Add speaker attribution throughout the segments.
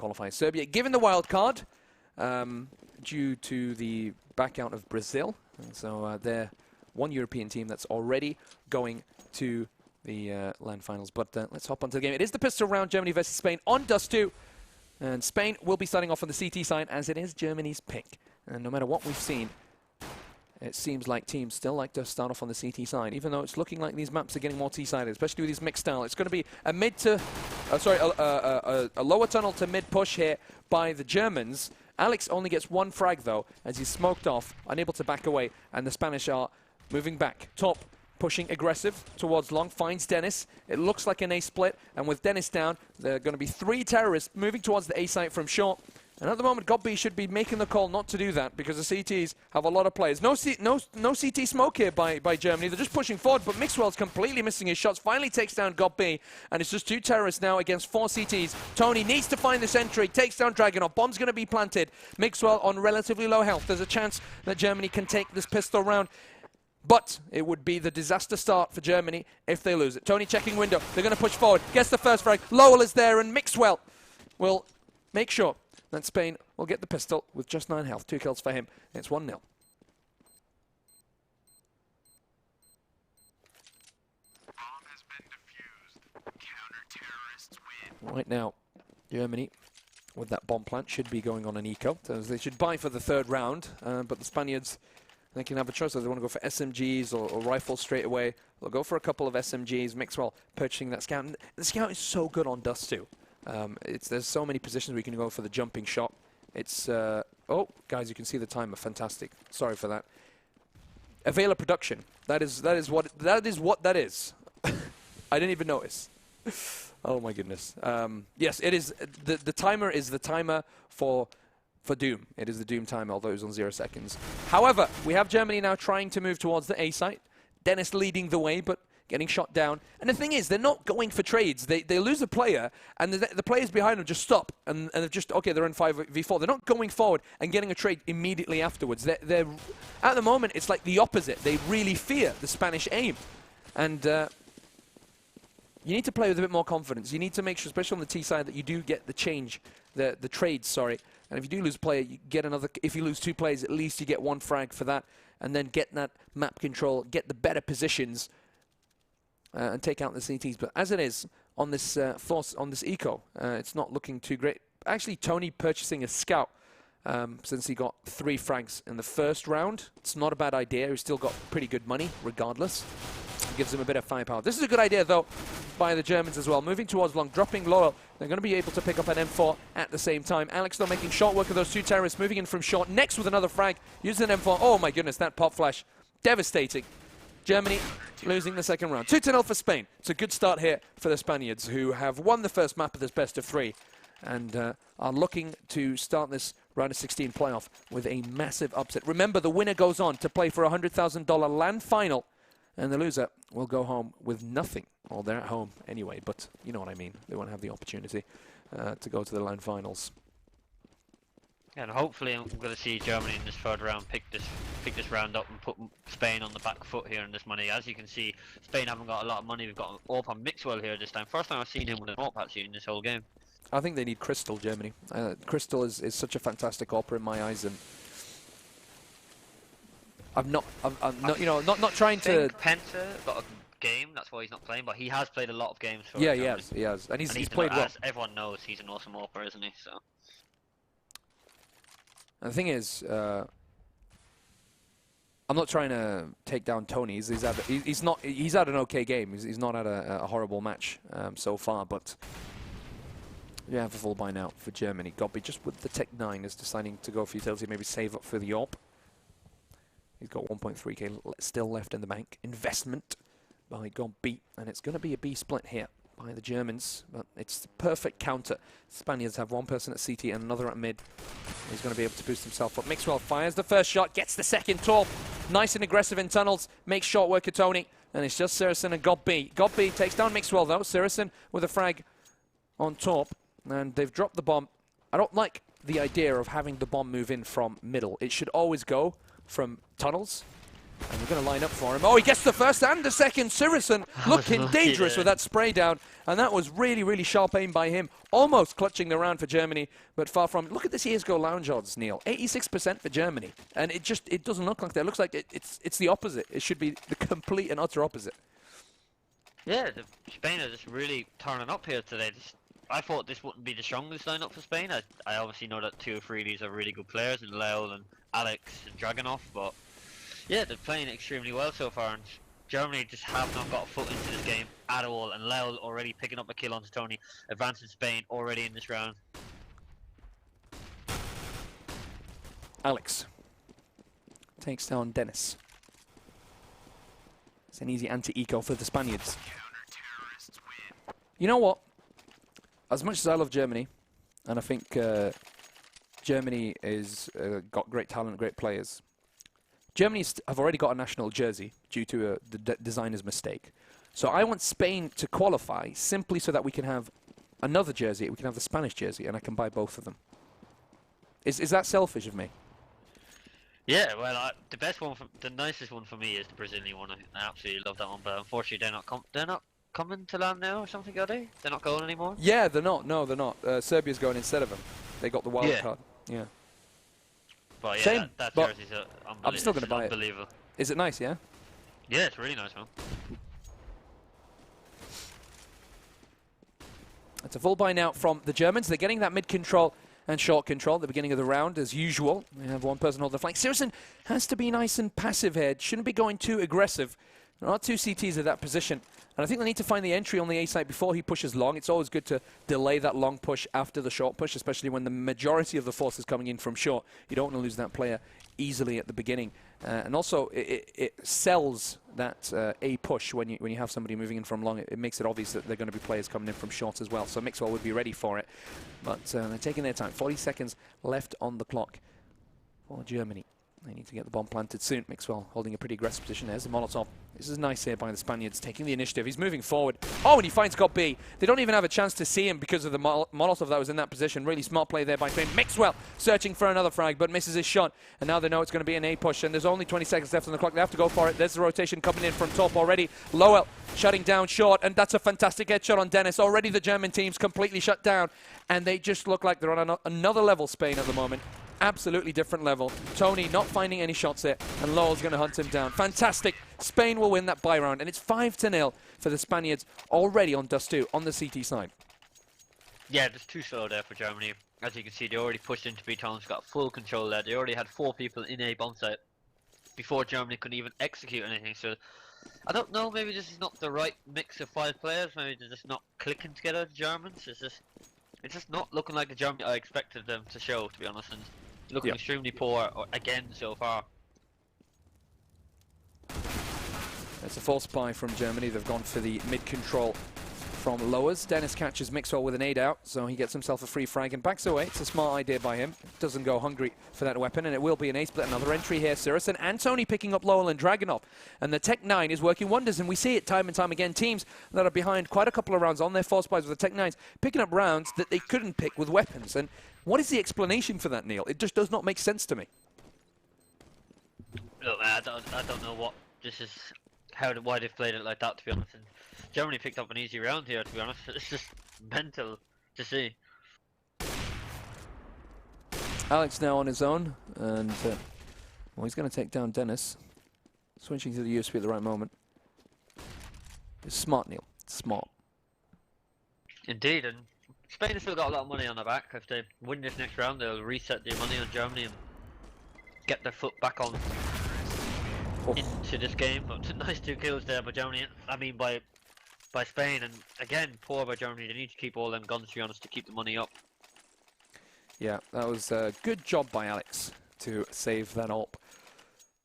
Speaker 1: qualifier. Serbia given the wild card due to the back out of Brazil. And so they're one European team that's already going to the LAN finals. But let's hop onto the game. It is the pistol round, Germany versus Spain on Dust 2. And Spain will be starting off on the CT side as it is Germany's pick. And no matter what we've seen, it seems like teams still like to start off on the CT side, even though it's looking like these maps are getting more T-sided, especially with these mixed style. It's going to be a mid to, a lower tunnel to mid push here by the Germans. Alex only gets one frag though, as he's smoked off, unable to back away, and the Spanish are moving back. Top, pushing aggressive towards long, finds Dennis. It looks like an A split, and with Dennis down, there are going to be 3 terrorists moving towards the A site from short. And at the moment, GOB should be making the call not to do that because the CTs have a lot of players. No CT smoke here by Germany. They're just pushing forward, but Mixwell's completely missing his shots. Finally takes down GOB, and it's just 2 terrorists now against 4 CTs. Tony needs to find this entry, takes down Dragunov. Bomb's going to be planted. Mixwell on relatively low health. There's a chance that Germany can take this pistol round. But it would be the disaster start for Germany if they lose it. Tony checking window. They're going to push forward. Gets the first frag. Lowell is there, and Mixwell will make sure that Spain will get the pistol with just 9 health. 2 kills for him. It's 1-0. Right now, Germany, with that bomb plant, should be going on an eco. So they should buy for the 3rd round, but the Spaniards, they can have a choice. If they want to go for SMGs or rifles straight away, they'll go for a couple of SMGs. Mixwell purchasing that scout. And the scout is so good on Dust 2. There's so many positions we can go for the jumping shot. It's oh, guys, you can see the timer. Fantastic. Sorry for that. Availar production. That is what that is. I didn't even notice. Oh my goodness. Yes, it is. The timer is the timer for Doom. It is the Doom timer, although it was on 0 seconds. However, we have Germany now trying to move towards the A site. Dennis leading the way, but getting shot down. And the thing is, they're not going for trades. They lose a player, and the players behind them just stop. And they're just, okay, they're in 5v4. They're not going forward and getting a trade immediately afterwards. They're at the moment, it's like the opposite. They really fear the Spanish aim. And you need to play with a bit more confidence. You need to make sure, especially on the T side, that you do get the change, the trades, sorry. And if you do lose a player, you get another. If you lose 2 players, at least you get 1 frag for that. And then get that map control, get the better positions, and take out the CTs. But as it is, on this on this eco, it's not looking too great. Actually, Tony purchasing a scout since he got 3 frags in the 1st round. It's not a bad idea. He's still got pretty good money, regardless. It gives him a bit of firepower. This is a good idea, though, by the Germans as well. Moving towards long, dropping Laurel. They're going to be able to pick up an M4 at the same time. Alex, though, making short work of those 2 terrorists, moving in from short. Next with another frag, using an M4. Oh, my goodness, that pop flash. Devastating. Germany losing the 2nd round. 2-0 for Spain. It's a good start here for the Spaniards, who have won the 1st map of this best of 3 and are looking to start this round of 16 playoff with a massive upset. Remember, the winner goes on to play for a $100,000 LAN final, and the loser will go home with nothing. Well, they're at home anyway, but you know what I mean. They won't have the opportunity to go to the LAN finals.
Speaker 2: And hopefully I'm going to see Germany in this 3rd round pick this round up and put Spain on the back foot here in this money. As you can see, Spain haven't got a lot of money. We've got an AWP on Mixwell here this time. First time I've seen him with an AWP actually in this whole game.
Speaker 1: I think they need Crystal, Germany. Crystal is such a fantastic AWP in my eyes, and I'm not trying to.
Speaker 2: Penta got a game, that's why he's not playing, but he has played a lot of games for
Speaker 1: Yeah, he has. And he's played well.
Speaker 2: As everyone knows, he's an awesome AWPer, isn't he? So.
Speaker 1: And the thing is, I'm not trying to take down Tony. He's had an okay game. He's not had a horrible match so far, but yeah, have a full buy now for Germany. Gobby just with the Tech 9 is deciding to go for utility, maybe save up for the AWP. He's got 1.3k still left in the bank. Investment by Gobby, and it's going to be a B split here by the Germans, but it's the perfect counter. Spaniards have 1 person at CT and another at mid. He's going to be able to boost himself up. Mixwell fires the 1st shot, gets the 2nd top. Nice and aggressive in tunnels, makes short work of Tony, and it's just Sirison and Gobby. Gobby takes down Mixwell though. Sirison with a frag on top, and they've dropped the bomb. I don't like the idea of having the bomb move in from middle. It should always go from tunnels. And we're going to line up for him. Oh, he gets the first and the second. Sirison looking dangerous with that spray down. And that was really, really sharp aim by him. Almost clutching the round for Germany, but far from. Look at this year's Go Lounge odds, Neil. 86% for Germany. And it doesn't look like that. It looks like it's the opposite. It should be the complete and utter opposite.
Speaker 2: Yeah, Spain are just really turning up here today. I thought this wouldn't be the strongest lineup for Spain. I obviously know that 2 or 3 of these are really good players, and Leo and Alex and Dragunov, but yeah, they're playing extremely well so far, and Germany just have not got a foot into this game at all, and Leo already picking up a kill onto Tony, advancing Spain already in this round.
Speaker 1: Alex takes down Dennis. It's an easy anti-eco for the Spaniards. You know what? As much as I love Germany, and I think Germany is got great talent, great players, Germany have already got a national jersey due to the designer's mistake. So I want Spain to qualify simply so that we can have another jersey. We can have the Spanish jersey, and I can buy both of them. Is that selfish of me?
Speaker 2: Yeah, well, the best one, the nicest one for me is the Brazilian one. I absolutely love that one, but unfortunately they're not coming to land now or something, are they? They're not going anymore?
Speaker 1: Yeah, they're not. No, they're not. Serbia's going instead of them. They got the wild card. Yeah.
Speaker 2: But yeah,
Speaker 1: Same,
Speaker 2: that
Speaker 1: but
Speaker 2: jersey's unbelievable.
Speaker 1: I'm still going to buy
Speaker 2: it.
Speaker 1: Is it nice, yeah?
Speaker 2: Yeah, it's really nice, man.
Speaker 1: It's a full buy now from the Germans. They're getting that mid-control and short control at the beginning of the round, as usual. We have one person hold the flank. Sirison has to be nice and passive here. Shouldn't be going too aggressive. There are 2 CTs at that position. And I think they need to find the entry on the A side before he pushes long. It's always good to delay that long push after the short push, especially when the majority of the force is coming in from short. You don't want to lose that player easily at the beginning. And also, it sells that A push when you have somebody moving in from long. It makes it obvious that they're going to be players coming in from short as well. So Mixwell would be ready for it. But they're taking their time. 40 seconds left on the clock for Germany. They need to get the bomb planted soon. Mixwell holding a pretty aggressive position. There's the Molotov. This is nice here by the Spaniards, taking the initiative. He's moving forward. Oh, and he finds got B. They don't even have a chance to see him because of the Molotov that was in that position. Really smart play there by Spain. Mixwell searching for another frag, but misses his shot. And now they know it's going to be an A push, and there's only 20 seconds left on the clock. They have to go for it. There's the rotation coming in from top already. Lowell shutting down short, and that's a fantastic headshot on Dennis. Already the German team's completely shut down, and they just look like they're on another level, Spain, at the moment. Absolutely different level. Tony not finding any shots there, and Lowell's going to hunt him down. Fantastic. Spain will win that bye round, and it's 5-0 for the Spaniards already on Dust 2 on the CT side.
Speaker 2: Yeah, just too slow there for Germany. As you can see, they already pushed into B Town's got full control there. They already had 4 people in A bomb site before Germany could even execute anything. So I don't know, maybe this is not the right mix of 5 players. Maybe they're just not clicking together, the Germans. It's just not looking like the Germany I expected them to show, to be honest. And looking extremely poor again so far.
Speaker 1: It's a false buy from Germany. They've gone for the mid-control from lowers. Dennis catches Mixwell with an 8 out, so he gets himself a free frag and backs away. It's a smart idea by him. Doesn't go hungry for that weapon, and it will be an ace, but another entry here. Sirison and Tony picking up Lowell and Dragunov. And the Tech 9 is working wonders, and we see it time and time again. Teams that are behind quite a couple of rounds on their force buys with the Tech 9s, picking up rounds that they couldn't pick with weapons. And what is the explanation for that, Neil? It just does not make sense to me.
Speaker 2: Look, I don't know what this is, why they've played it like that, to be honest. And Germany picked up an easy round here, to be honest. It's just mental to see.
Speaker 1: Alex now on his own, and well, he's going to take down Dennis. Switching to the USB at the right moment. It's smart, Neil. It's smart.
Speaker 2: Indeed, and Spain has still got a lot of money on their back. If they win this next round, they'll reset their money on Germany and get their foot back on into this game. But nice 2 kills there by Germany. I mean by Spain, and again poor by Germany. They need to keep all them guns, to be honest, to keep the money up.
Speaker 1: Yeah, that was a good job by Alex to save that AWP.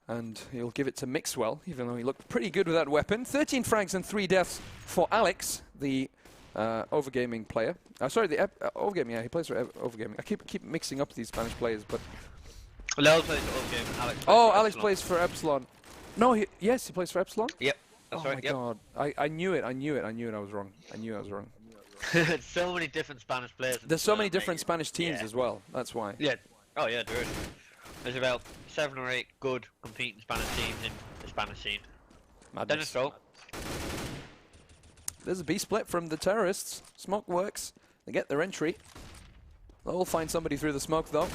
Speaker 1: And he'll give it to Mixwell, even though he looked pretty good with that weapon. 13 frags and 3 deaths for Alex, the Overgaming player. Sorry, the Overgaming, yeah, he plays for Overgaming. I keep mixing up these Spanish players, but...
Speaker 2: Leo plays for Overgaming, Alex plays
Speaker 1: for
Speaker 2: Alex
Speaker 1: Epsilon. Plays for Epsilon. No, yes, he plays for Epsilon?
Speaker 2: Yep, that's right,
Speaker 1: Oh my god, I knew it, I was wrong.
Speaker 2: So many different Spanish players.
Speaker 1: There's so many different Spanish teams as well, that's why.
Speaker 2: Yeah, oh yeah, there is. There's about 7 or 8 good competing Spanish teams in this Spanish scene.
Speaker 1: Madness.
Speaker 2: Dennis, go.
Speaker 1: There's a B split from the terrorists. Smoke works. They get their entry. They'll find somebody through the smoke, though.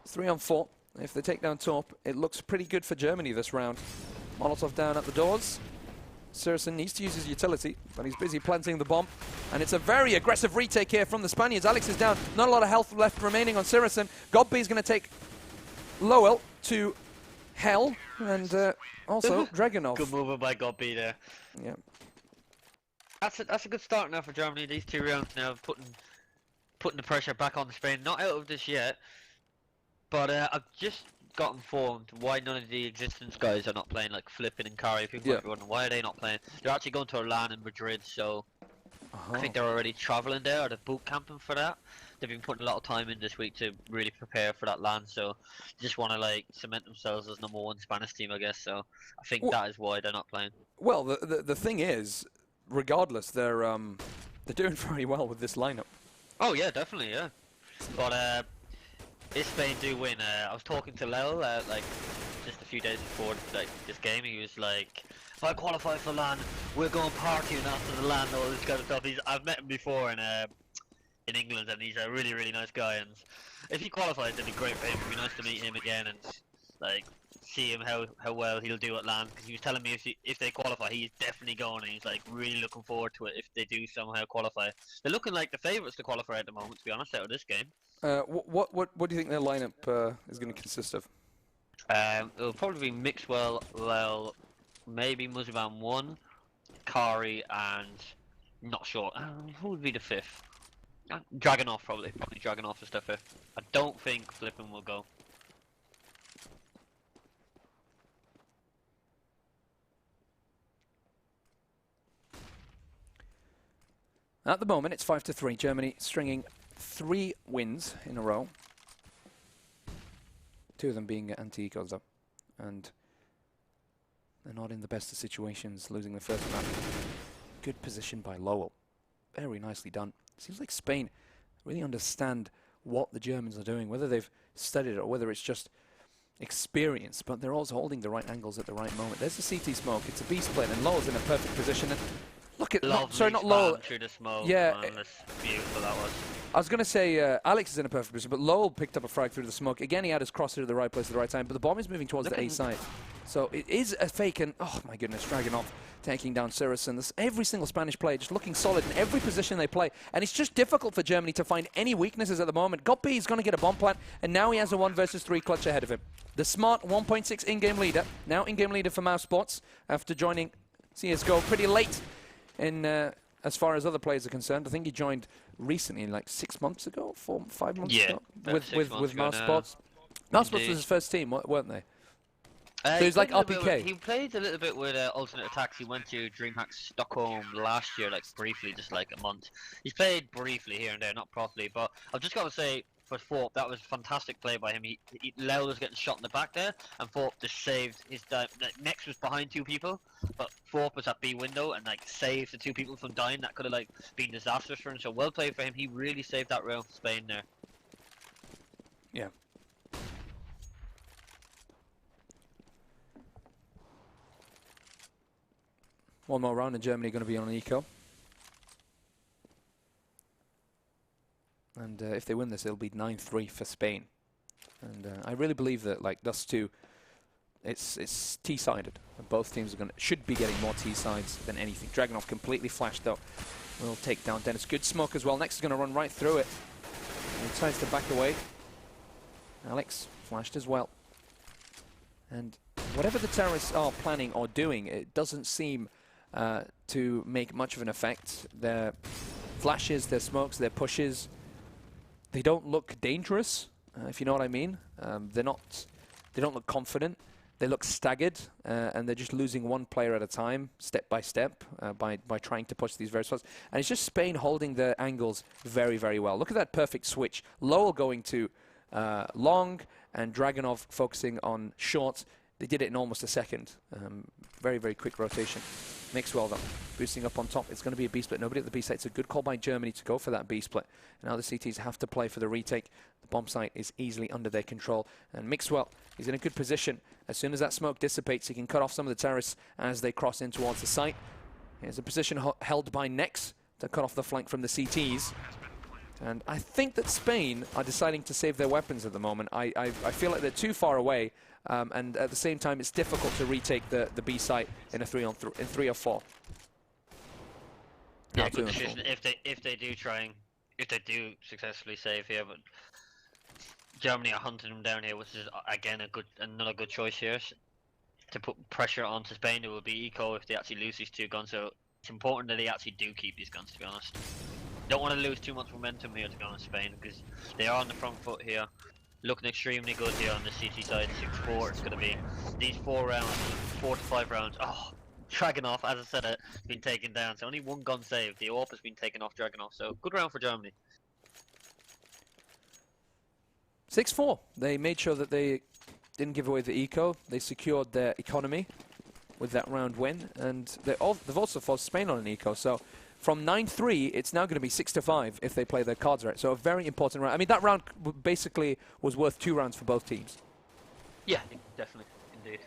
Speaker 1: It's 3 on 4. If they take down top, it looks pretty good for Germany this round. Molotov down at the doors. Saracen needs to use his utility, but he's busy planting the bomb. And it's a very aggressive retake here from the Spaniards. Alex is down. Not a lot of health left remaining on Saracen. Godby is going to take Lowell to hell. And also Dragunov.
Speaker 2: Good move by Godby there.
Speaker 1: Yeah.
Speaker 2: That's a good start now for Germany. These 2 rounds now, putting the pressure back on Spain. Not out of this yet, but I've just got informed why none of the existence guys are not playing, like Flippin and Kari. People might be wondering why are they not playing. They're actually going to a LAN in Madrid, so I think they're already travelling there, or they're boot camping for that. They've been putting a lot of time in this week to really prepare for that LAN, so they just want to like cement themselves as #1 Spanish team, I guess. So I think that is why they're not playing.
Speaker 1: Well, the thing is, regardless, they're doing very well with this lineup.
Speaker 2: Oh yeah, definitely, yeah. But if Spain do win, I was talking to Lel like just a few days before like this game. He was like, "If I qualify for LAN, we're going partying after the LAN." All this kind of stuff. I've met him before in England, and he's a really really nice guy. And if he qualifies, it'd be great for him. It'd be nice to meet him again and like see him how well he'll do at LAN. Because he was telling me if they qualify, he's definitely going. And he's like really looking forward to it if they do somehow qualify. They're looking like the favourites to qualify at the moment, to be honest, out of this game.
Speaker 1: What do you think their lineup is going to consist of?
Speaker 2: It'll probably be Mixwell, Lel, maybe Muziban 1, Kari, and not sure. Who would be the 5th? Dragunov probably. Probably Dragunov is their 5th. I don't think Flippin will go.
Speaker 1: At the moment, it's 5-3. Germany stringing 3 wins in a row. 2 of them being anti-ecos, though. And they're not in the best of situations, losing the first match. Good position by Lowell. Very nicely done. Seems like Spain really understand what the Germans are doing, whether they've studied it or whether it's just experience, but they're also holding the right angles at the right moment. There's the CT smoke. It's a B split, and Lowell's in a perfect position. And look at, sorry, not Lowell.
Speaker 2: Through the smoke.
Speaker 1: Yeah,
Speaker 2: man, that's beautiful that was.
Speaker 1: I was going to say Alex is in a perfect position, but Lowell picked up a frag through the smoke. Again, he had his crosser to the right place at the right time, but the bomb is moving towards the A side. So it is a fake, and oh my goodness, Dragunov taking down Saracen. Every single Spanish player just looking solid in every position they play, and it's just difficult for Germany to find any weaknesses at the moment. Godby is going to get a bomb plant, and now he has a 1 versus 3 clutch ahead of him. The smart 1.6 in-game leader, now in-game leader for Mouse Sports, after joining CSGO pretty late in as far as other players are concerned. I think he joined recently, like 6 months ago, 5 months ago, with Mouse Sports. Mouse Sports was his first team, weren't they? So he's like RPK.
Speaker 2: He played a little bit with Alternate Attacks. He went to DreamHack Stockholm last year, like briefly, just like a month. He's played briefly here and there, not properly. But I've just got to say, for Thorpe, that was a fantastic play by him. Lel was getting shot in the back there, and Thorpe just saved his dive. Next was behind 2 people, but Thorpe was at B window and like saved the 2 people from dying. That could have like been disastrous for him. So well played for him. He really saved that round for Spain there.
Speaker 1: Yeah. One more round and Germany going to be on an eco. And if they win this, it'll be 9-3 for Spain. And I really believe that, like, thus two, it's T-sided. Both teams should be getting more T-sides than anything. Dragunov completely flashed, though. Will take down Dennis. Good smoke as well. Next is going to run right through it. He decides to back away. Alex flashed as well. And whatever the terrorists are planning or doing, it doesn't seem to make much of an effect. Their flashes, their smokes, their pushes, they don't look dangerous, if you know what I mean. They don't look confident. They look staggered, and they're just losing one player at a time, step by step, by trying to push these various spots. And it's just Spain holding their angles very, very well. Look at that perfect switch. Lowell going to long, and Dragunov focusing on short. They did it in almost a second. Very, very quick rotation. Mixwell though, boosting up on top. It's going to be a B split. Nobody at the B site. It's a good call by Germany to go for that B split. And now the CTs have to play for the retake. The bomb site is easily under their control. And Mixwell is in a good position. As soon as that smoke dissipates, he can cut off some of the terrorists as they cross in towards the site. Here's a position held by Nex to cut off the flank from the CTs. And I think that Spain are deciding to save their weapons at the moment. I feel like they're too far away. And at the same time, it's difficult to retake the B site in a 3 or 4.
Speaker 2: Yeah, good decision if they do successfully save here, but Germany are hunting them down here, which is again another good choice here to put pressure onto Spain. It will be eco if they actually lose these 2 guns. So it's important that they actually do keep these guns. To be honest, don't want to lose too much momentum here. To be honest, Spain, because they are on the front foot here. Looking extremely good here on the CT side. 6-4. It's going to be these 4 rounds, 4 to 5 rounds. Oh, Dragunov, as I said, has been taken down. So only 1 gun saved. The AWP has been taken off Dragunov. So good round for Germany.
Speaker 1: 6-4. They made sure that they didn't give away the eco. They secured their economy with that round win, and they've also forced Spain on an eco. So from 9-3, it's now going to be 6-5 if they play their cards right. So a very important round. I mean, that round basically was worth 2 rounds for both teams.
Speaker 2: Yeah, definitely, indeed.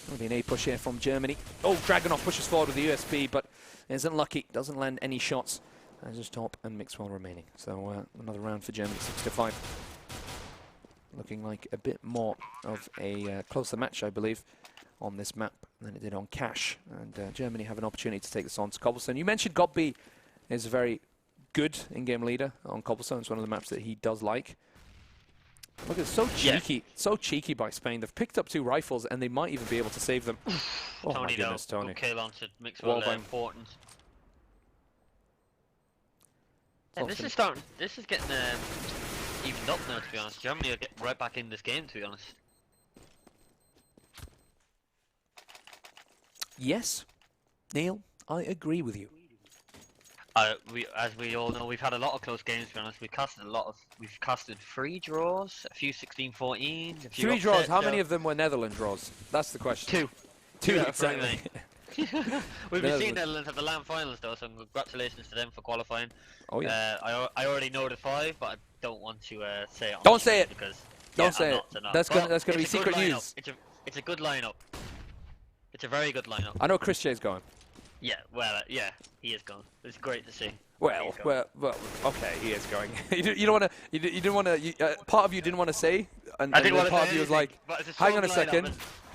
Speaker 1: Going to be an A push here from Germany. Oh, Dragunov pushes forward with the USB, but isn't lucky. Doesn't land any shots. There's just Top and Mixwell remaining. So another round for Germany, 6-5. Looking like a bit more of a closer match, I believe, on this map than it did on Cash. And Germany have an opportunity to take this on to Cobblestone. You mentioned Godby is a very good in-game leader on Cobblestone. It's one of the maps that he does like. Look, it's so cheeky, so cheeky by Spain. They've picked up 2 rifles and they might even be able to save them. Oh
Speaker 2: Tony,
Speaker 1: my goodness, Tony.
Speaker 2: Good kill onto Mixwell, important. Yeah, this is getting evened up now, to be honest. Germany will get right back in this game, to be honest. Yes,
Speaker 1: Neil, I agree with you.
Speaker 2: As we all know, we've had a lot of close games, to be honest. We've casted 3 draws, a few 16-14, a few
Speaker 1: 3 draws, how
Speaker 2: so
Speaker 1: many of them were Netherlands draws? That's the question.
Speaker 2: 2.
Speaker 1: 2, exactly.
Speaker 2: We've been seeing Netherlands at the LAN finals though, so congratulations to them for qualifying.
Speaker 1: Oh yeah.
Speaker 2: I already know the 5, but I don't want to say it.
Speaker 1: Don't say it.
Speaker 2: Because
Speaker 1: don't say it. That's gonna be secret news.
Speaker 2: It's a good lineup. It's a very good lineup.
Speaker 1: I know Chris J's going.
Speaker 2: Yeah, well, yeah, he is going. It's great to see.
Speaker 1: Well, okay, he is going. you don't want to. You didn't want to. Part of you didn't want to say, and part of you was like, "Hang on a second,"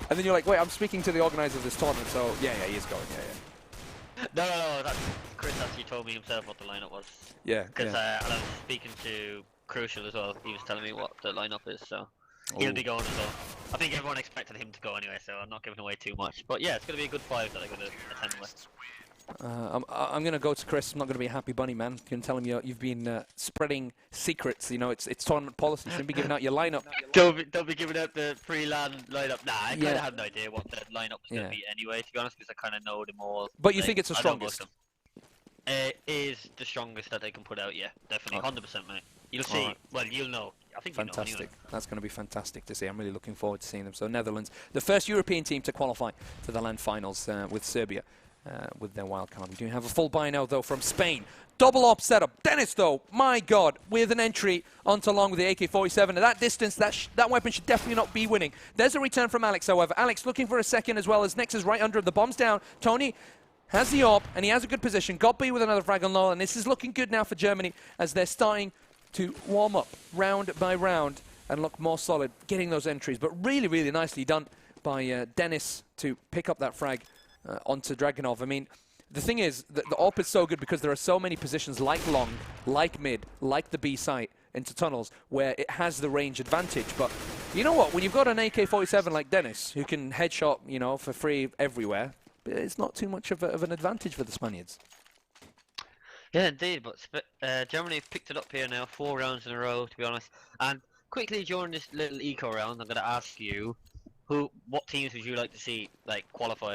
Speaker 1: and then you're like, "Wait, I'm speaking to the organizer of this tournament." So yeah, he is going. Yeah.
Speaker 2: No. Chris actually told me himself what the lineup was.
Speaker 1: Yeah.
Speaker 2: Because I was speaking to Crucial as well. He was telling me what the lineup is, so he'll be going as well. I think everyone expected him to go anyway, so I'm not giving away too much. But yeah, it's going to be a good 5 that I'm going to attend with.
Speaker 1: I'm going to go to Chris. I'm not going to be a happy bunny man. You can tell him you've been spreading secrets. You know, it's tournament policy. You shouldn't be giving out your lineup.
Speaker 2: Don't be giving out the pre-LAN lineup. Nah, I kind of had an idea what the lineup was going to be anyway, to be honest, because I kind of know them all.
Speaker 1: But you think it's the strongest?
Speaker 2: It is the strongest that they can put out, yeah. Definitely, 100%, mate. You'll see. Right. Well, you'll know. I think
Speaker 1: fantastic.
Speaker 2: You know anyway.
Speaker 1: That's going to be fantastic to see. I'm really looking forward to seeing them. So Netherlands, the first European team to qualify for the LAN finals with Serbia. With their wild card. We do have a full buy now, though, from Spain. Double op setup. Dennis, though, my God, with an entry onto along with the AK-47. At that distance, that weapon should definitely not be winning. There's a return from Alex, however. Alex looking for a second as well as Nex is right under him. The bomb's down. Tony has the AWP, and he has a good position. Godby with another frag on low, and this is looking good now for Germany as they're starting to warm up round by round and look more solid, getting those entries. But really, really nicely done by Dennis to pick up that frag onto Dragunov. I mean, the thing is that the AWP is so good because there are so many positions like long, like mid, like the B site into tunnels where it has the range advantage. But you know what? When you've got an AK-47 like Dennis who can headshot, you know, for free everywhere, it's not too much of an advantage for the Spaniards.
Speaker 2: Yeah, indeed. But Germany have picked it up here now, 4 rounds in a row, to be honest. And quickly during this little eco round, I'm going to ask you, what teams would you like to see qualify?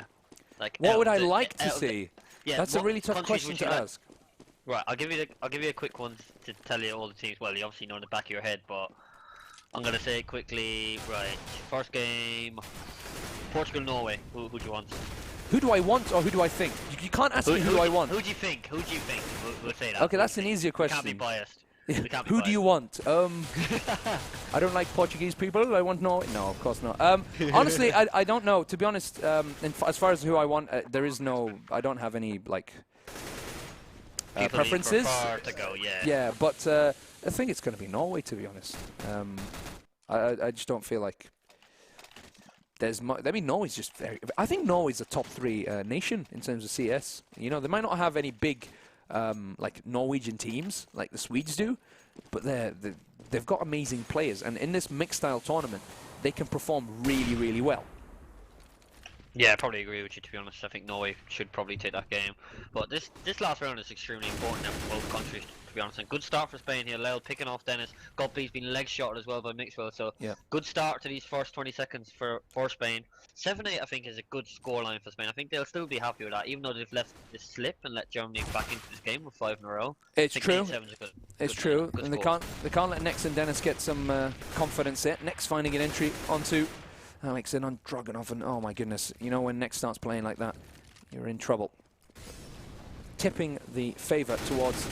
Speaker 1: What would I like to see? Yeah, that's a really tough question to ask.
Speaker 2: Right, I'll give you a quick one to tell you all the teams. Well, you obviously know in the back of your head, but I'm gonna say quickly. Right, first game, Portugal-Norway. Who do you want?
Speaker 1: Who do I want or who do I think? You can't ask me who I want.
Speaker 2: Who do you think? Who do you think? We'll say that.
Speaker 1: Okay, that's an easier question.
Speaker 2: We can't be biased. We can't be
Speaker 1: Who
Speaker 2: biased.
Speaker 1: do you want? I don't like Portuguese people. I want Norway. No, of course not. Honestly, I don't know. To be honest, as far as who I want, there is no. I don't have any like preferences.
Speaker 2: To go, yeah.
Speaker 1: Yeah, but I think it's going to be Norway. To be honest, I just don't feel like there's. I mean, Norway's just very. I think Norway's a top 3 nation in terms of CS. You know, they might not have any big. Like Norwegian teams, like the Swedes do, but they've got amazing players, and in this mixed style tournament, they can perform really, really well.
Speaker 2: Yeah, I probably agree with you, to be honest. I think Norway should probably take that game. But this last round is extremely important now for both countries, to be honest. And good start for Spain here. Lel picking off Dennis. Godby's been leg shotted as well by Mixwell. So
Speaker 1: yeah.
Speaker 2: Good start to these first 20 seconds for Spain. 7-8 I think is a good scoreline for Spain. I think they'll still be happy with that, even though they've left this slip and let Germany back into this game with 5 in a row.
Speaker 1: It's true.
Speaker 2: It's
Speaker 1: true. And they can't let Nex and Dennis get some confidence yet. Nex finding an entry onto Alex in on Dragunov, and oh my goodness, you know when Nex starts playing like that, you're in trouble. Tipping the favour towards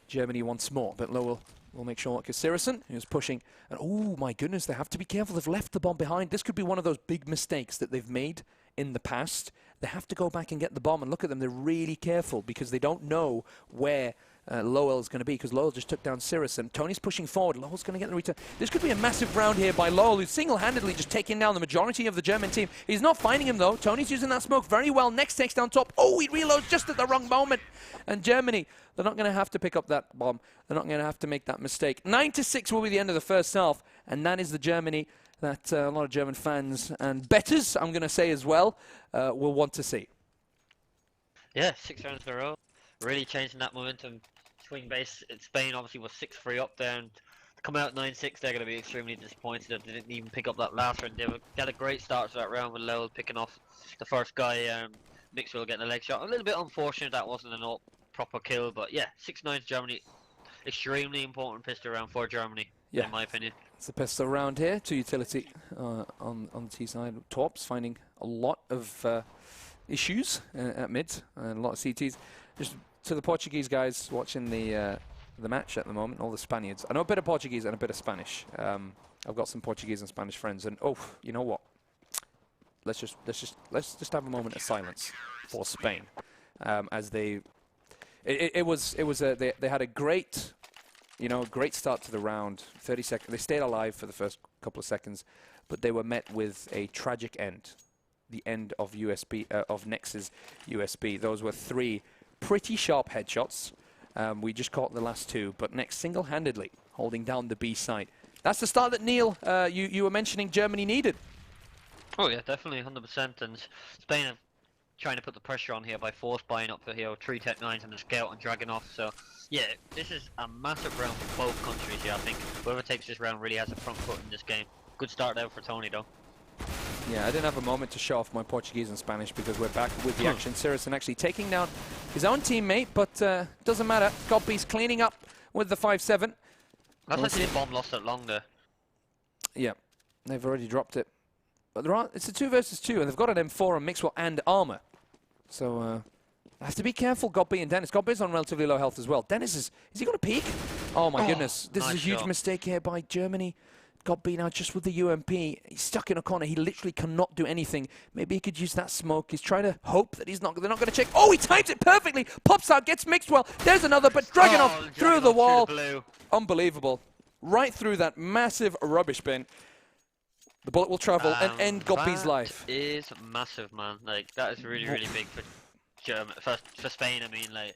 Speaker 1: Germany once more, but Lowell will make sure, because Sirison, who's pushing, and oh my goodness, they have to be careful, they've left the bomb behind. This could be one of those big mistakes that they've made in the past. They have to go back and get the bomb, and look at them, they're really careful, because they don't know where Lowell is going to be, because Lowell just took down Sirison. Tony's pushing forward. Lowell's going to get the return. This could be a massive round here by Lowell, who's single-handedly just taking down the majority of the German team. He's not finding him, though. Tony's using that smoke very well. Next takes down top. Oh, he reloads just at the wrong moment. And Germany, they're not going to have to pick up that bomb. They're not going to have to make that mistake. 9-6 will be the end of the first half, and that is the Germany that a lot of German fans and bettors, I'm going to say as well, will want to see.
Speaker 2: Yeah, 6 rounds in a row. Really changing that momentum. Swing base in Spain obviously was 6-3 up there, and to come out 9-6, they're going to be extremely disappointed that they didn't even pick up that last round. They had a great start to that round with Lowell picking off the first guy, Mixwell getting a leg shot. A little bit unfortunate that wasn't a proper kill, but yeah, 6-9 to Germany. Extremely important pistol round for Germany, in my opinion.
Speaker 1: It's a pistol round here, 2 utility on the T side. Torps finding a lot of issues at mid, and a lot of CTs. Just to the Portuguese guys watching the match at the moment, all the Spaniards. I know a bit of Portuguese and a bit of Spanish. I've got some Portuguese and Spanish friends, and oh, you know what? Let's just have a moment of silence for Spain, as they had a great, great start to the round. 30 seconds. They stayed alive for the first couple of seconds, but they were met with a tragic end. The end of of Nex's USB. Those were 3 pretty sharp headshots. We just caught the last 2, but Nex single-handedly holding down the B side. That's the start that, Neil, you were mentioning Germany needed.
Speaker 2: Oh yeah, definitely, 100%. And Spain are trying to put the pressure on here by force buying up for here, 3 Tech 9s and the Scout and Dragunov. So yeah, this is a massive round for both countries here. I think whoever takes this round really has a front foot in this game. Good start there for Tony, though.
Speaker 1: Yeah, I didn't have a moment to show off my Portuguese and Spanish because we're back with the action. Sirison actually taking down his own teammate, but doesn't matter. Godby's cleaning up with the 5-7.
Speaker 2: That's actually the bomb lost it long there.
Speaker 1: Yeah, they've already dropped it. But it's a 2 versus 2, and they've got an M4 on Mixwell and armor. So I have to be careful, Godby and Dennis. Godby's on relatively low health as well. Dennis is he going to peek? Oh my goodness, this is a huge mistake here by Germany. Godby now just with the UMP. He's stuck in a corner. He literally cannot do anything. Maybe he could use that smoke. He's trying to hope that they're not going to check. Oh, he times it perfectly. Pops out, gets Mixwell. There's another, but Dragunov through the wall. Unbelievable. Right through that massive rubbish bin. The bullet will travel and end Godby's life.
Speaker 2: That is massive, man. Like, that is really, really big for for Spain. I mean, like,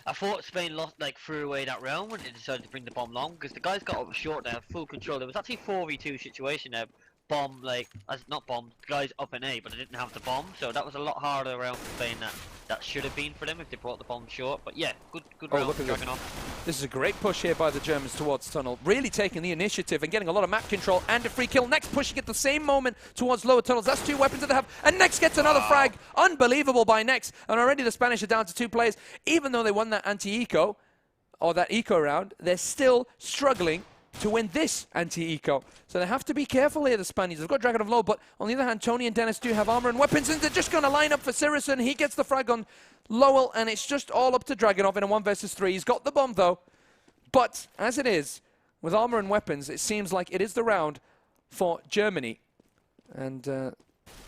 Speaker 2: I thought Spain threw away that round when they decided to bring the bomb long, because the guys got up short there, full control. There was actually a 4v2 situation there. Bomb, not bomb, the guys up in A, but they didn't have the bomb, so that was a lot harder round for Spain that should have been for them if they brought the bomb short. But yeah, good round
Speaker 1: look at
Speaker 2: for Dragunov.
Speaker 1: This is a great push here by the Germans towards tunnel, really taking the initiative and getting a lot of map control and a free kill. Next pushing at the same moment towards lower tunnels. That's 2 weapons that they have, and Nex gets another frag. Unbelievable by Nex, and already the Spanish are down to 2 players. Even though they won that anti-eco, or that eco round, they're still struggling to win this anti-eco. So they have to be careful here, the Spaniards. They've got Dragon of Low, but on the other hand, Tony and Dennis do have armor and weapons, and they're just going to line up for Sirison. He gets the frag on Lowell, and it's just all up to Dragonov in a 1 versus 3. He's got the bomb, though. But as it is, with armor and weapons, it seems like it is the round for Germany. And, oh,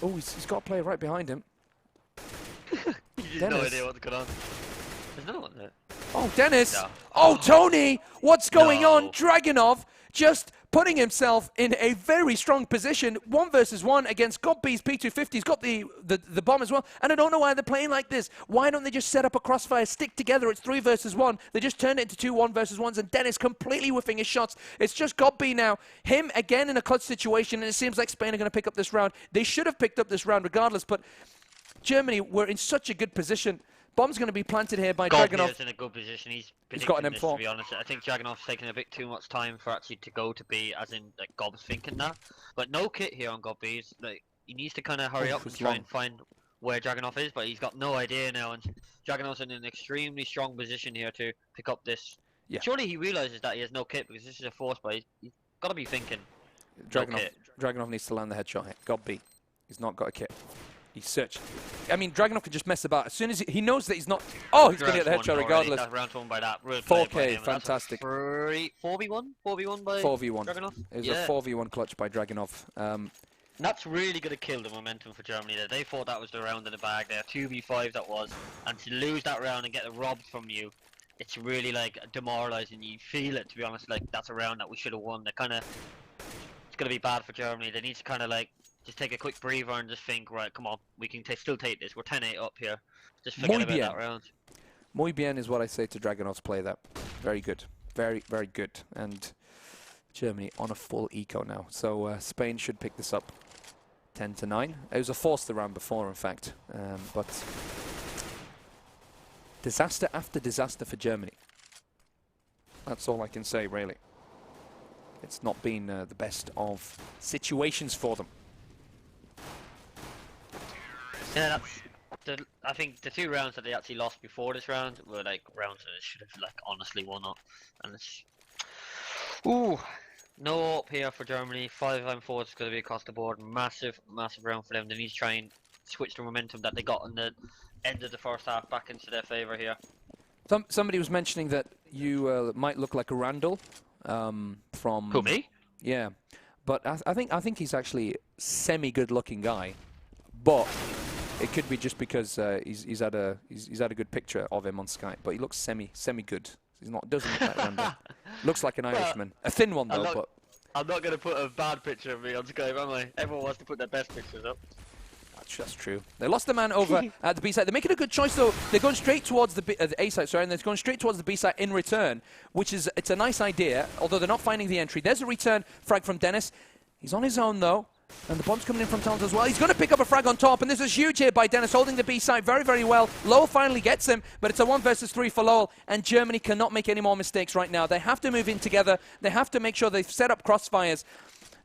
Speaker 1: he's got a player right behind him.
Speaker 2: He's no idea what's going on. There's no one there.
Speaker 1: Oh, Dennis.
Speaker 2: No.
Speaker 1: Oh, Tony. What's going on?
Speaker 2: No.
Speaker 1: Dragonov just putting himself in a very strong position. 1 versus 1 against Godby's P250. He's got the bomb as well. And I don't know why they're playing like this. Why don't they just set up a crossfire, stick together? It's 3 versus 1. They just turned it into 2 1 versus 1s. And Dennis completely whiffing his shots. It's just Godby now. Him again in a clutch situation. And it seems like Spain are going to pick up this round. They should have picked up this round regardless. But Germany were in such a good position. Bomb's going to be planted here by Dragonov.
Speaker 2: Is in a good position. He's
Speaker 1: got an
Speaker 2: this,
Speaker 1: M4.
Speaker 2: to be honest. I think Dragonov's taking a bit too much time for actually to go to B, as in like Gob's thinking that. But no kit here on Gobby. He's like he needs to kind of hurry up and try and find where Dragonov is, but he's got no idea now. And Dragonov's in an extremely strong position here to pick up this.
Speaker 1: Yeah.
Speaker 2: Surely he realizes that he has no kit because this is a force play. He's got to be thinking. No kit.
Speaker 1: Dragonov needs to land the headshot here. Godby. He's not got a kit. He's searched. I mean, Dragonov can just mess about. As soon as he knows that he's not... Oh, he's going to get the headshot regardless.
Speaker 2: That's round one by that.
Speaker 1: 4K, fantastic.
Speaker 2: 4v1? 4v1 by
Speaker 1: 4v1.
Speaker 2: Dragonov?
Speaker 1: It was a 4v1 clutch by Dragonov.
Speaker 2: That's really going to kill the momentum for Germany there. They thought that was the round in the bag there. 2v5 that was. And to lose that round and get it robbed from you, it's really like demoralizing. You feel it, to be honest. Like, that's a round that we should have won. It's going to be bad for Germany. They need to kind of like just take a quick breather and just think, right, come on, we can still take this. We're 10-8 up here. Just forget about that round.
Speaker 1: Muy bien is what I say to Dragonov's play there. Very good. Very, very good. And Germany on a full eco now. So Spain should pick this up 10-9. It was a force the round before, in fact. But disaster after disaster for Germany. That's all I can say, really. It's not been the best of situations for them.
Speaker 2: Yeah, I think the 2 rounds that they actually lost before this round were like rounds that they should have like honestly won up. And it's no up here for Germany. 5 M4 is going to be across the board. Massive, massive round for them. They need to try and switch the momentum that they got in the end of the first half back into their favour here.
Speaker 1: Somebody was mentioning that you might look like a Randall from.
Speaker 2: Who, me?
Speaker 1: Yeah, but I think he's actually a semi-good-looking guy, but it could be just because he's had a good picture of him on Skype. But he looks semi-good. He's not doesn't look like Randall. Looks like an Irishman, a thin one though. But
Speaker 2: I'm not going to put a bad picture of me on Skype, am I? Everyone wants to put their best pictures up.
Speaker 1: That's true. They lost the man over at the B side. They're making a good choice though. They're going straight towards the A side, sorry, and they're going straight towards the B side in return, which is it's a nice idea. Although they're not finding the entry. There's a return frag from Dennis. He's on his own though, and the bomb's coming in from Talent as well. He's going to pick up a frag on top, and this is huge here by Dennis, holding the B side very, very well. Lowell finally gets him, but it's a 1 versus 3 for Lowell, and Germany cannot make any more mistakes right now. They have to move in together. They have to make sure they've set up crossfires.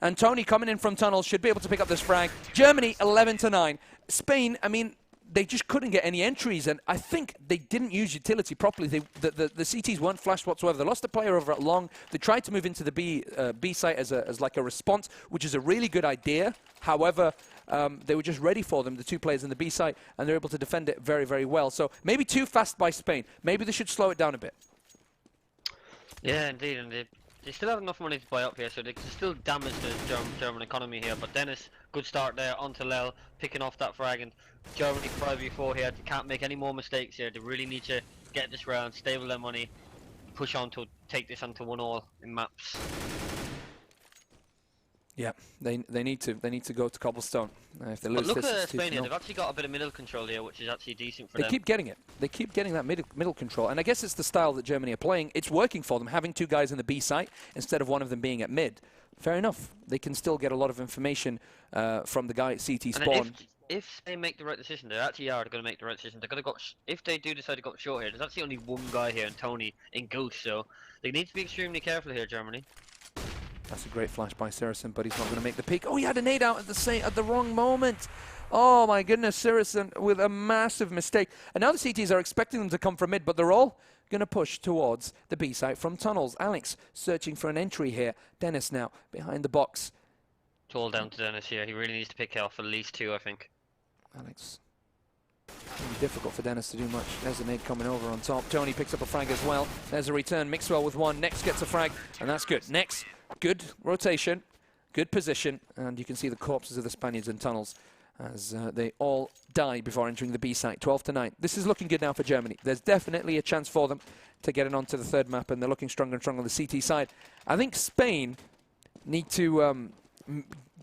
Speaker 1: And Tony coming in from tunnels should be able to pick up this frag. Germany 11-9. Spain, I mean, they just couldn't get any entries, and I think they didn't use utility properly. The CTs weren't flashed whatsoever. They lost a player over at long. They tried to move into the B site as like a response, which is a really good idea. However, they were just ready for them, the 2 players in the B site, and they're able to defend it very, very well. So maybe too fast by Spain. Maybe they should slow it down a bit.
Speaker 2: Yeah, indeed, and they still have enough money to buy up here, so they can still damage the German economy here. But Dennis, good start there onto Lel, picking off that frag, and Germany 5v4 here. They can't make any more mistakes here. They really need to get this round, stable their money, push on to take this onto 1-1 in maps.
Speaker 1: Yeah, they need to go to cobblestone. If they lose
Speaker 2: look
Speaker 1: this,
Speaker 2: at Spain here. They've actually got a bit of middle control here, which is actually decent for them.
Speaker 1: They keep getting it. They keep getting that middle control, and I guess it's the style that Germany are playing. It's working for them, having 2 guys in the B site instead of one of them being at mid. Fair enough. They can still get a lot of information from the guy at CT spawn.
Speaker 2: If Spain make the right decision, they actually are going to make the right decision. They're going to go. If they do decide to go short here, there's actually only 1 guy here, and Tony in Goose, so they need to be extremely careful here, Germany.
Speaker 1: That's a great flash by Sirison, but he's not going to make the peak. Oh, he had a nade out at the wrong moment. Oh my goodness, Sirison with a massive mistake. And now the CTs are expecting them to come from mid, but they're all going to push towards the B site from tunnels. Alex searching for an entry here. Dennis now behind the box.
Speaker 2: It's all down to Dennis here. He really needs to pick off at least 2, I think.
Speaker 1: Alex. Really difficult for Dennis to do much. There's a nade coming over on top. Tony picks up a frag as well. There's a return. Mixwell with 1. Next gets a frag, and that's good. Next, good rotation, good position, and you can see the corpses of the Spaniards in tunnels as they all die before entering the B site. 12-9. This is looking good now for Germany. There's definitely a chance for them to get it onto the third map, and they're looking stronger and stronger on the CT side. I think Spain need to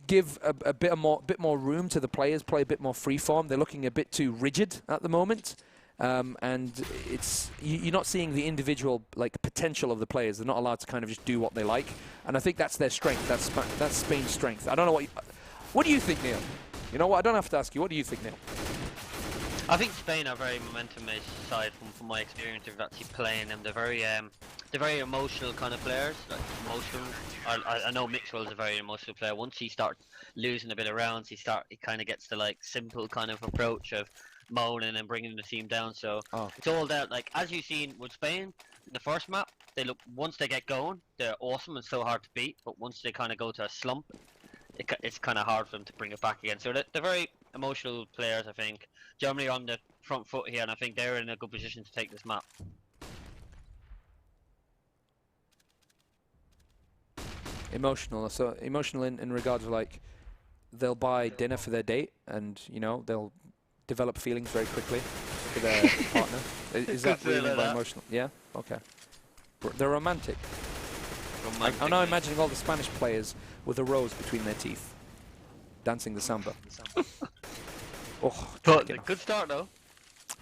Speaker 1: give a bit more room to the players, play a bit more freeform. They're looking a bit too rigid at the moment, and you're not seeing the individual potential of the players. They're not allowed to kind of just do what they like, and I think that's their strength. That's Spain's strength. I don't know what do you think, Neil? You know what? I don't have to ask you. What do you think, Neil?
Speaker 2: I think Spain are very momentum-based side from my experience of actually playing them. They're very emotional kind of players. Like emotional. I know Mixwell is a very emotional player. Once he starts losing a bit of rounds, he kind of gets the simple kind of approach of moaning and bringing the team down. So it's all that as you've seen with Spain in the first map, once they get going, they're awesome and so hard to beat. But once they kind of go to a slump, it's kind of hard for them to bring it back again. So they're very emotional players, I think. Germany are on the front foot here, and I think they're in a good position to take this map.
Speaker 1: Emotional. So emotional in regards of they'll buy dinner for their date, and they'll develop feelings very quickly for their partner. Is that what you mean by emotional? Yeah. Okay. They're romantic. I'm now imagining all the Spanish players with a rose between their teeth, dancing the samba.
Speaker 2: Good start though.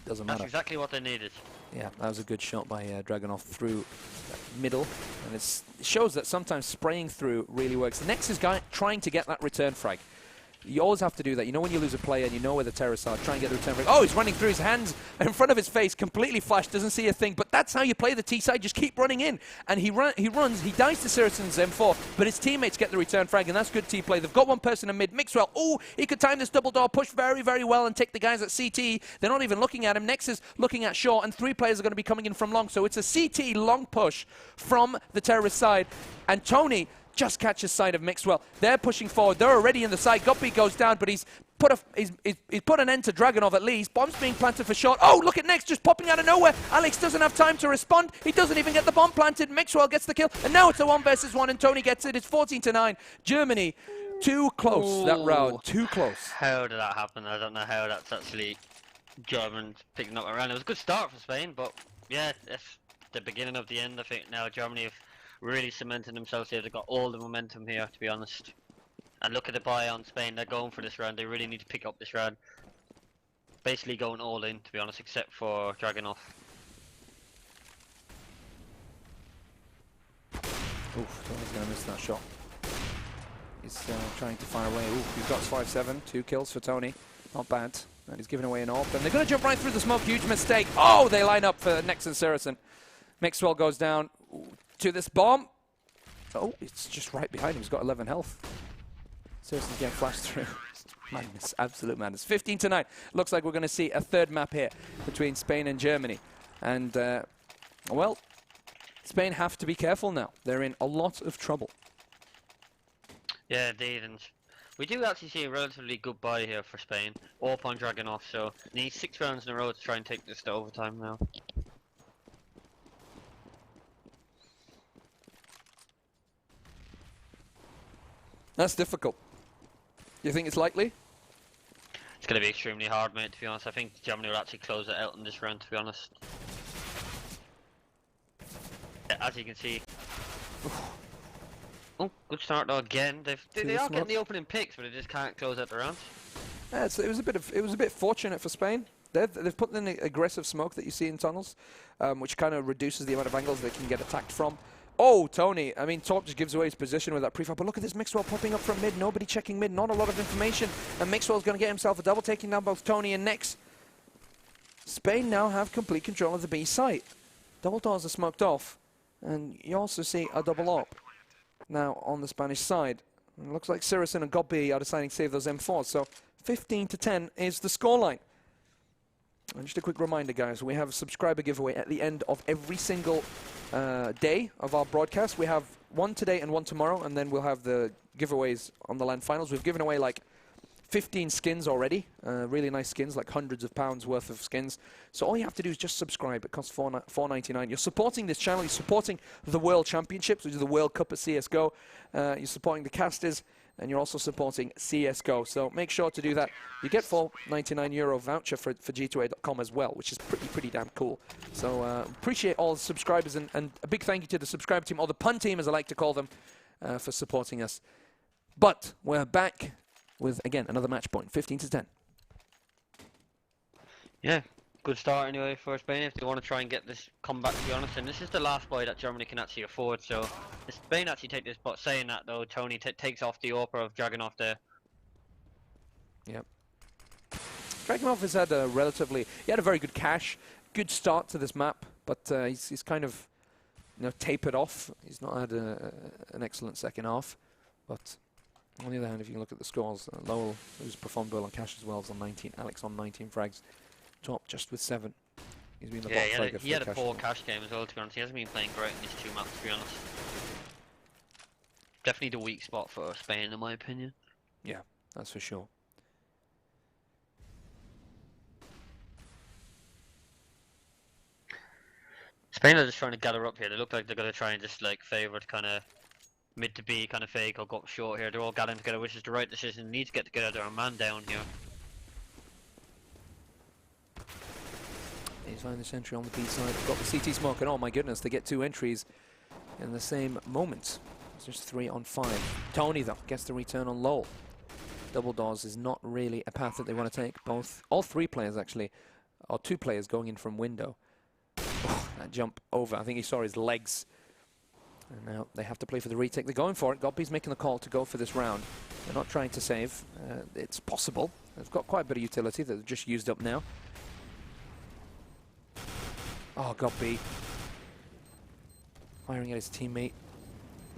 Speaker 1: Doesn't matter.
Speaker 2: That's exactly what they needed.
Speaker 1: Yeah, that was a good shot by Dragunov through middle, and it shows that sometimes spraying through really works. The next is trying to get that return frag. You always have to do that. You know when you lose a player and you know where the terrorists are, try and get the return frag. Oh, he's running through, his hands in front of his face, completely flashed, doesn't see a thing. But that's how you play the T side, just keep running in. And he runs, he dies to Saracen's M4, but his teammates get the return frag, and that's good T play. They've got one person in mid. Mixwell, oh, he could time this double door push very, very well and take the guys at CT. They're not even looking at him. Next is looking at short, and 3 players are going to be coming in from long. So it's a CT long push from the terrorist side. And Tony just catches sight of Mixwell. They're pushing forward. They're already in the side. Guppy goes down, but he's put an end to Dragunov at least. Bomb's being planted for short. Oh, look at Next just popping out of nowhere. Alex doesn't have time to respond. He doesn't even get the bomb planted. Mixwell gets the kill, and now it's a 1 versus 1, and Tony gets it. It's 14-9. Germany, too close that round. Too close.
Speaker 2: How did that happen? I don't know how that's actually Germans picking up a round. It was a good start for Spain, but yeah, it's the beginning of the end. I think now Germany have really cementing themselves here. They've got all the momentum here, to be honest. And look at the buy on Spain. They're going for this round. They really need to pick up this round. Basically going all in, to be honest, except for Dragunov.
Speaker 1: Oof, Tony's going to miss that shot. He's trying to fire away. Oof, he's got 5-7. 2 kills for Tony. Not bad. And he's giving away an AWP. And they're going to jump right through the smoke. Huge mistake. Oh, they line up for Nex and Saracen. Mixwell goes down to this bomb. Oh, it's just right behind him. He's got 11 health. Saracen's getting flashed through. Madness, absolute madness. 15-9. Looks like we're going to see a third map here between Spain and Germany. And, well, Spain have to be careful now. They're in a lot of trouble.
Speaker 2: Yeah, indeed. And we do actually see a relatively good buy here for Spain. AWP on Dragunov, so needs 6 rounds in a row to try and take this to overtime now.
Speaker 1: That's difficult. You think it's likely?
Speaker 2: It's going to be extremely hard, mate, to be honest. I think Germany will actually close it out in this round, to be honest. Yeah, as you can see. Oh, good start though again. They are getting the opening picks, but they just can't close out the round.
Speaker 1: Yeah, it was a bit fortunate for Spain. They've put in the aggressive smoke that you see in tunnels, which kind of reduces the amount of angles they can get attacked from. Oh, Tony, I mean, Torp just gives away his position with that prefab, but look at this Mixwell popping up from mid, nobody checking mid, not a lot of information, and Mixwell's going to get himself a double, taking down both Tony and Nex. Spain now have complete control of the B site. Double doors are smoked off, and you also see a double op now on the Spanish side. And it looks like Saracen and Godby are deciding to save those M4s, so 15-10 is the scoreline. And just a quick reminder, guys, we have a subscriber giveaway at the end of every single day of our broadcast. We have one today and one tomorrow, and then we'll have the giveaways on the LAN finals. We've given away like 15 skins already, really nice skins, like hundreds of pounds worth of skins. So all you have to do is just subscribe. It costs $4.99. You're supporting this channel. You're supporting the World Championships, which is the World Cup of CSGO. You're supporting the casters, and you're also supporting CSGO. So make sure to do that. You get €4.99 voucher for G2A.com as well, which is pretty damn cool. So appreciate all the subscribers, and a big thank you to the subscriber team, or the pun team as I like to call them, for supporting us. But we're back with, again, another match point, 15-10.
Speaker 2: Yeah, good start anyway for Spain if they want to try and get this comeback, to be honest. And this is the last buy that Germany can actually afford, so if Spain actually take this, but saying that though, Tony takes off the Orpa of Dragunov there.
Speaker 1: Yep. Dragunov has had a he had a very good cash, good start to this map, but he's kind of, tapered off. He's not had an excellent second half, but on the other hand, if you look at the scores, Lowell, who's performed well on cash as well, is on 19. Alex on 19 frags, top just with 7. He's been the bot fragger.
Speaker 2: He had a poor cash game as well, to be honest. He hasn't been playing great in these 2 maps, to be honest. Definitely the weak spot for Spain, in my opinion.
Speaker 1: Yeah, that's for sure.
Speaker 2: Spain are just trying to gather up here. They look like they're going to try and just like favourite kind of mid to B kind of fake or go up short here. They're all gathering together, which is the right decision. They need to get together. They're a man down here.
Speaker 1: He's finding the sentry on the B side. Got the CT smoke, and oh my goodness, they get 2 entries in the same moment. It's just 3 on 5. Tony, though, gets the return on Lowell. Double doors is not really a path that they want to take. All 3 players, actually, or 2 players going in from window. Oh, that jump over. I think he saw his legs. And now they have to play for the retake. They're going for it. Godby's making the call to go for this round. They're not trying to save. It's possible. They've got quite a bit of utility that they've just used up now. Oh, Godby. Firing at his teammate.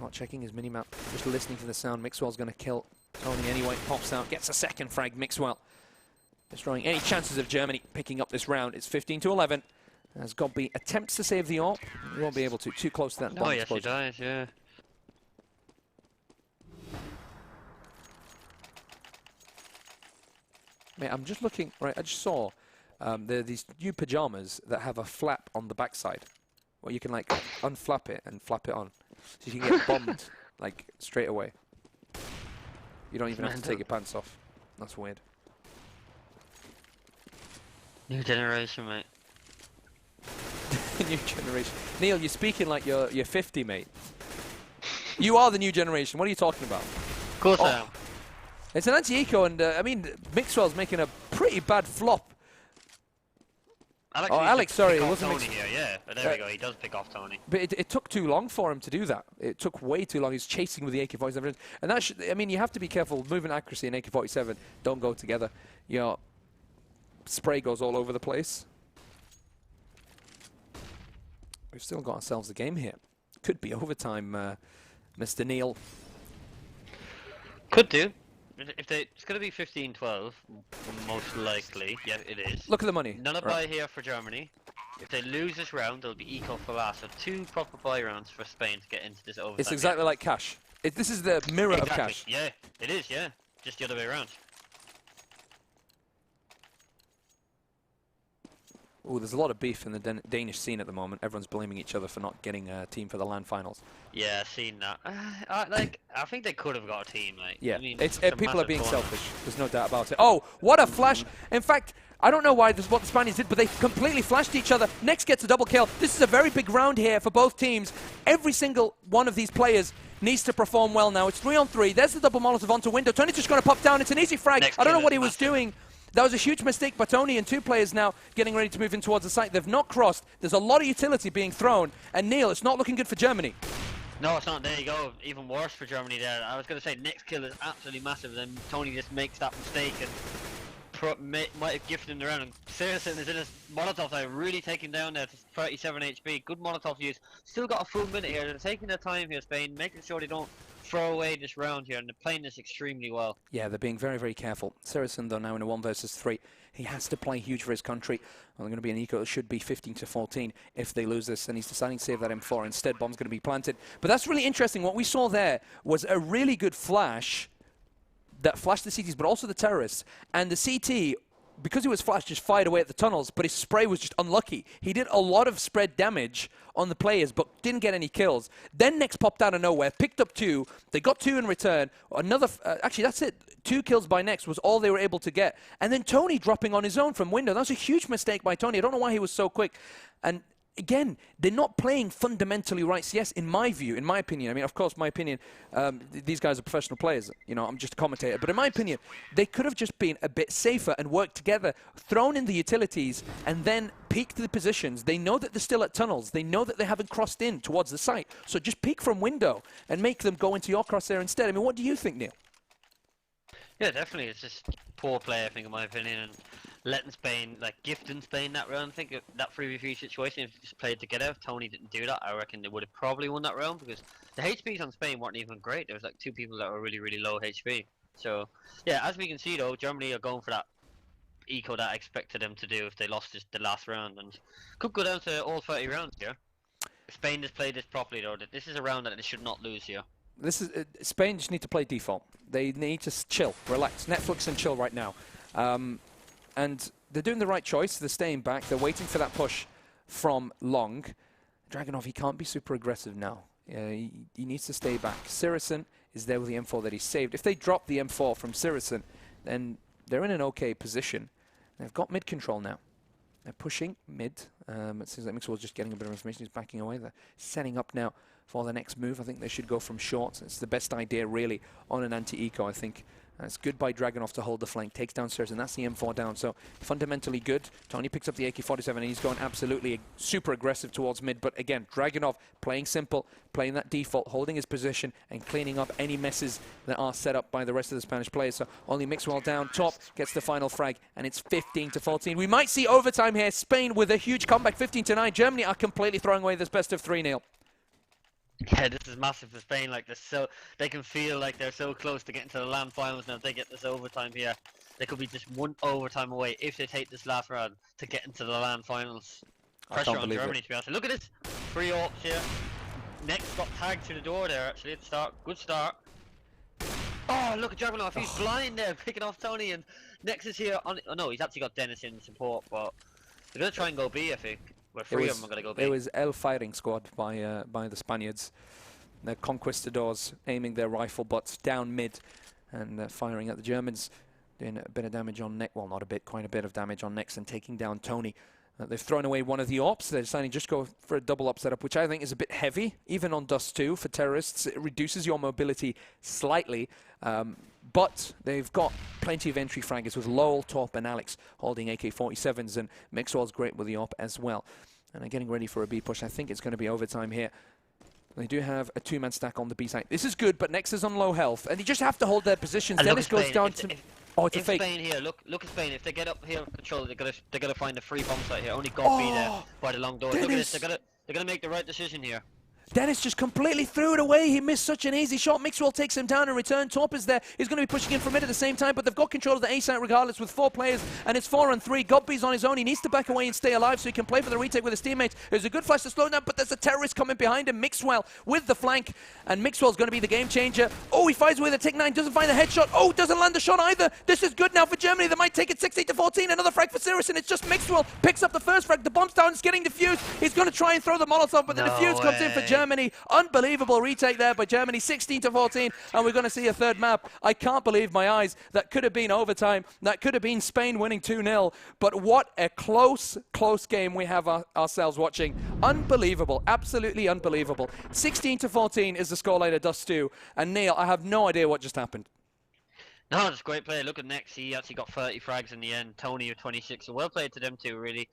Speaker 1: Not checking his minimap. Just listening to the sound. Mixwell's going to kill Tony anyway. Pops out. Gets a second frag. Mixwell destroying any chances of Germany picking up this round. It's 15-11. As Godby attempts to save the AWP, he won't be able to. Too close to that bomb explosion.
Speaker 2: He dies, yeah.
Speaker 1: Mate, I'm just looking, right, I just saw there are these new pajamas that have a flap on the backside, where you can, like, unflap it and flap it on. So you can get bombed, like, straight away. You don't even have to take your pants off. That's weird.
Speaker 2: New generation, mate.
Speaker 1: New generation. Neil, you're speaking like you're 50, mate. You are the new generation. What are you talking about?
Speaker 2: Of course I am.
Speaker 1: It's an anti-eco, and I mean, Mixwell's making a pretty bad flop. Alex, sorry, it wasn't
Speaker 2: Tony here, yeah. But there we go, he does pick off Tony.
Speaker 1: But it took too long for him to do that. It took way too long. He's chasing with the AK-47. And that I mean, you have to be careful. Movement accuracy and AK-47 don't go together. Your spray goes all over the place. We've still got ourselves a game here. Could be overtime, Mr. Neil.
Speaker 2: Could do. It's going to be 15-12, most likely. Yeah, it is.
Speaker 1: Look at the money.
Speaker 2: None of buy here for Germany. If they lose this round, it'll be eco for last. So 2 proper buy rounds for Spain to get into this overtime.
Speaker 1: It's exactly like cash. This is the mirror of cash.
Speaker 2: Yeah, it is, yeah. Just the other way around.
Speaker 1: Oh, there's a lot of beef in the Danish scene at the moment. Everyone's blaming each other for not getting a team for the LAN finals.
Speaker 2: Yeah, I've seen that. I think they could have got a team, like.
Speaker 1: Yeah,
Speaker 2: I mean,
Speaker 1: people are being selfish. There's no doubt about it. Oh, what a flash! In fact, I don't know why this is what the Spaniards did, but they completely flashed each other. Next gets a double kill. This is a very big round here for both teams. Every single one of these players needs to perform well now. It's 3 on 3. There's the double Molotov onto window. Tony's just going to pop down. It's an easy frag. I don't know what he was doing. That was a huge mistake by Tony, and 2 players now getting ready to move in towards the site. They've not crossed. There's a lot of utility being thrown. And Neil, it's not looking good for Germany.
Speaker 2: No, it's not. There you go. Even worse for Germany there. I was going to say next kill is absolutely massive. Then Tony just makes that mistake and might have gifted him the round. And seriously, is in his Molotov there, really taking down there to 37 HP. Good Molotov use. Still got a full minute here. They're taking their time here, Spain, making sure they don't throw away this round here, and they're playing this extremely well.
Speaker 1: Yeah, they're being very, very careful. Saracen, though, now in a 1 versus 3. He has to play huge for his country. Well, they're going to be an eco that should be 15-14 if they lose this, and he's deciding to save that M4. Instead, bomb's going to be planted. But that's really interesting. What we saw there was a really good flash that flashed the CTs, but also the terrorists. And the CT, because he was flashed, just fired away at the tunnels, but his spray was just unlucky. He did a lot of spread damage on the players, but didn't get any kills. Then Next popped out of nowhere, picked up 2. They got 2 in return. Another, actually, that's it. 2 kills by Next was all they were able to get. And then Tony dropping on his own from window. That was a huge mistake by Tony. I don't know why he was so quick. And again, they're not playing fundamentally right CS, in my view, in my opinion. I mean, of course, my opinion, these guys are professional players. You know, I'm just a commentator. But in my opinion, they could have just been a bit safer and worked together, thrown in the utilities, and then peeked the positions. They know that they're still at tunnels. They know that they haven't crossed in towards the site. So just peek from window and make them go into your crosshair instead. I mean, what do you think, Neil?
Speaker 2: Yeah, definitely. It's just poor play, I think, in my opinion, and letting Spain, like gifting Spain that round. I think that 3v3 situation, if they just played together, if Tony didn't do that, I reckon they would have probably won that round, because the HPs on Spain weren't even great. There was like 2 people that were really, really low HP. So, yeah, as we can see though, Germany are going for that eco that I expected them to do if they lost the last round, and could go down to all 30 rounds here. If Spain has played this properly though, that this is a round that they should not lose here.
Speaker 1: This is Spain just need to play default. They need to chill, relax, Netflix and chill right now. And they're doing the right choice. They're staying back. They're waiting for that push from Long. Dragunov, he can't be super aggressive now. He needs to stay back. Saracen is there with the M4 that he saved. If they drop the M4 from Saracen, then they're in an okay position. They've got mid control now. They're pushing mid. It seems like Mixwell's just getting a bit of information. He's backing away. They're setting up now for the next move. I think they should go from short. It's the best idea, really, on an anti-eco, I think. It's good by Dragunov to hold the flank, takes down Sirs, and that's the M4 down. So fundamentally good. Tony picks up the AK-47, and he's going absolutely super aggressive towards mid. But again, Dragunov playing simple, playing that default, holding his position, and cleaning up any messes that are set up by the rest of the Spanish players. So only Mixwell down top gets the final frag, and it's 15-14. We might see overtime here. Spain with a huge comeback, 15-9. Germany are completely throwing away this best of 3 0.
Speaker 2: Yeah, this is massive for Spain. Like they can feel like they're so close to getting to the LAN finals now. If they get this overtime here, they could be just 1 overtime away if they take this last round to get into the LAN finals. Pressure on Germany, to be honest. Look at this, 3 ops here. Next got tagged through the door there actually at the start. Good start. Oh, look at Dragunov. He's blind there, picking off Tony, and Next is here. Oh no, he's actually got Dennis in support, but they're gonna try and go B, I think. Well, 3 of them are going to go B.
Speaker 1: It was El firing squad by the Spaniards. The conquistadors aiming their rifle butts down mid and firing at the Germans, doing a bit of damage on Next. Well, not a bit, quite a bit of damage on Next, and taking down Tony. They've thrown away one of the ops. They're deciding to just go for a double up setup, which I think is a bit heavy, even on Dust 2 for terrorists. It reduces your mobility slightly, but they've got plenty of entry fraggers with Lowell, Top, and Alex holding AK-47s, and Mixwell's great with the op as well. And they're getting ready for a B push. I think it's going to be overtime here. They do have a 2-man stack on the B side. This is good, but Next is on low health, and they just have to hold their positions. Dennis goes down to... Oh, it's a fake.
Speaker 2: Spain here, look at Spain. If they get up here control, they're gonna find a free bomb site here. Only got B there by the long door. Look at this. They're gonna make the right decision here.
Speaker 1: Dennis just completely threw it away. He missed such an easy shot. Mixwell takes him down in return. Torp is there. He's going to be pushing in from mid at the same time, but they've got control of the A site regardless with 4 players, and it's 4-on-3. Godby's on his own. He needs to back away and stay alive so he can play for the retake with his teammates. There's a good flash to slow down, but there's a terrorist coming behind him. Mixwell with the flank, and Mixwell's going to be the game changer. Oh, he fires away the Tick 9, doesn't find the headshot. Oh, doesn't land the shot either. This is good now for Germany. They might take it 16-14. Another frag for Saracen. It's just Mixwell picks up the first frag. The bomb's down. It's getting defused. He's going to try and throw the Molotov, but the defuse comes in for Germany. Unbelievable retake there by Germany, 16-14, and we're going to see a third map. I can't believe my eyes. That could have been overtime. That could have been Spain winning 2-0. But what a close game we have ourselves watching. Unbelievable. Absolutely unbelievable. 16-14 is the scoreline of Dust 2. And Neil, I have no idea what just happened.
Speaker 2: No, it's a great play. Look at Next. He actually got 30 frags in the end. Tony with 26. So well played to them two, really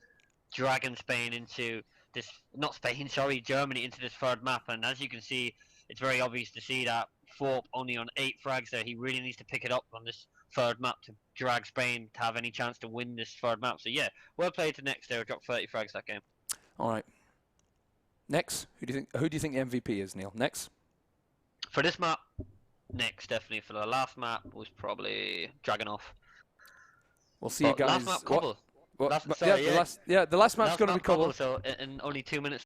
Speaker 2: dragging Spain into this, not Spain, sorry, Germany into this third map. And as you can see, it's very obvious to see that Thorpe only on 8 frags there. He really needs to pick it up on this third map to drag Spain to have any chance to win this third map. So yeah, well played to Next there. Dropped 30 frags that game.
Speaker 1: All right. Next, who do you think the MVP is, Neil? Next?
Speaker 2: For this map, Nick's definitely. For the last map was probably Dragonov.
Speaker 1: We'll see you
Speaker 2: But
Speaker 1: guys.
Speaker 2: last map, Cobble.
Speaker 1: What?
Speaker 2: Last-
Speaker 1: But
Speaker 2: sorry,
Speaker 1: yeah,
Speaker 2: yeah.
Speaker 1: the last map's
Speaker 2: Last
Speaker 1: going to be
Speaker 2: map, Cobble.
Speaker 1: Cobble.
Speaker 2: So in only 2 minutes